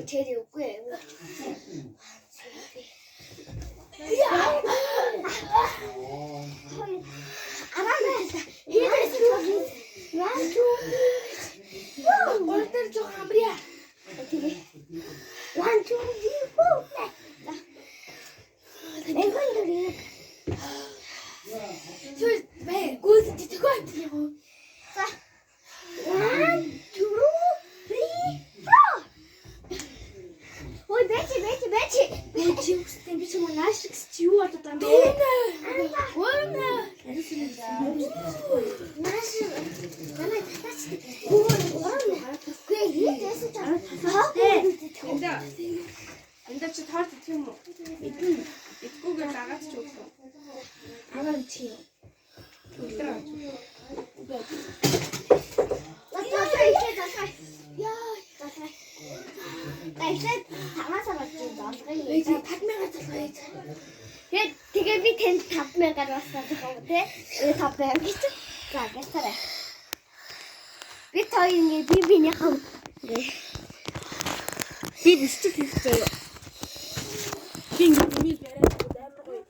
тэр үгүй. Энд чи торт идэх юм уу? Идгүүгээр дагаад ч өгсөн. Агаад чи. Тэгээ би тэнд 5,000-аар басна гэх юм те. 5,000 гэж. За гэртээ. Би тоо ингэ биний хам. Би бичиг хийчихээ. Би ингэ би яриад амар гоё.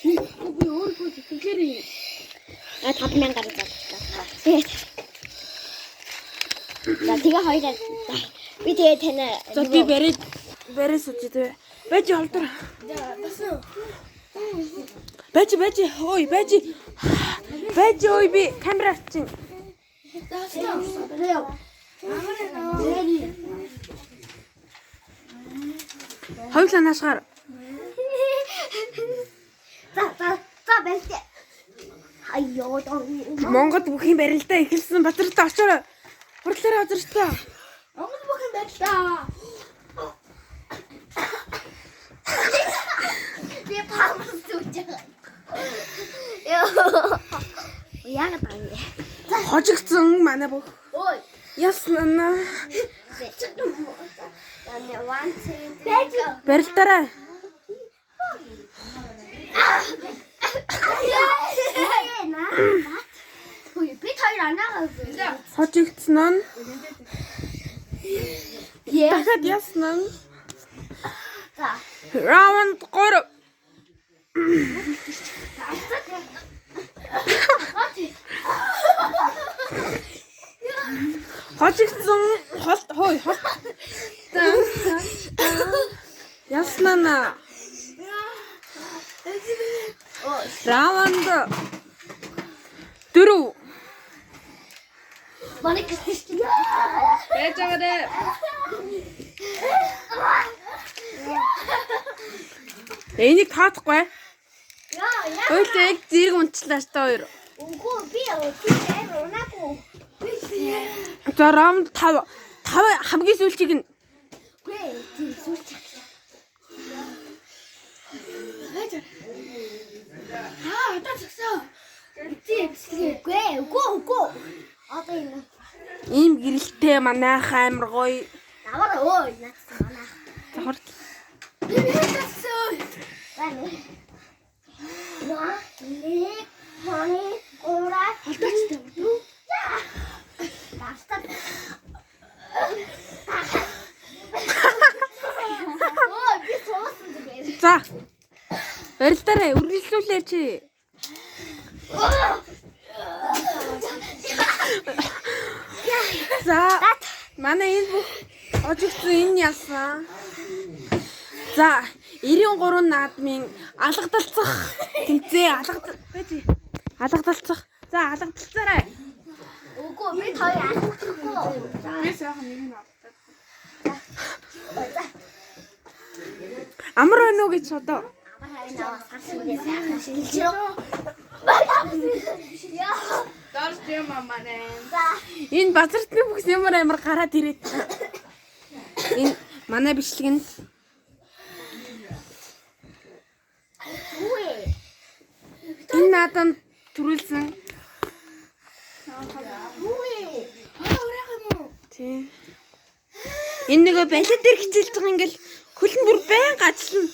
Би өөрөө тэгэхээр 5,000-аар зарчихлаа. За тэгээ хоёроо би тэгээ тань за би бариас үжидээ. Бэж холдор. Бэж ой бэж ой би камера чинь. Хоёулаа наашгаар. За бэлтэ. Айоо доо. Монгод бүхэн барилдаа эхэлсэн базартай очоорой. Хурлаараа базартай. Монгод бүхэн барилдаа. Би памс зүж. Яг тань. Хожигдсон манай бүх. Ой. Яснана. Бэж. Барилдаараа. Би хоёр анаагаа. Хожигдсон нь. Яа. Дахиад яснаа. За. Раунд 3. Хожигдсон хой. Яснана. Раунд 4. Манай гисти. Байж байгаа дээ. Энийг таахгүй. Яа. Хоёулаа яг зэрэг унчлаа та хоёр. Үгүй би тэр унаагүй. За раунд 5. 5 хамгийн сүүлчийг нь. Гүй тэр сүлч. Одоо згсаа. Үгүй. Одоо энэ. Ийм гэрэлтэй манайх амар гоё. Наваа ой нацсан манай. За хорт. Бани. Нэг хоны уура холдоочтой үү? Баста. Ой би суусан зүгээр. За. Барилдаараа үргэлжлүүлээ чи. За. Манай энэ бүх хожигдсон энэ яасан. За 93 наадмын алгадалцах тэмцээ алгадалцах. За алгадалцаарай. Үгүй би хоёр алгадахгүй. Би сайхан нэг нь алгадал. Амар байна уу гэж одоо. Амар хайна авсан дээ сайхан шилжээ. Яа. Дорс юм амаарэ. За. Энэ базартны бүхс ямар гараад ирээд. Энэ манай бичлэг нь Үгүй. энэ наадам төрүүлсэн. Үгүй. Тий. Энэ нөгөө балет дээр хичээлж байгаа ингээл хөл нь бүр байнга ажиллана.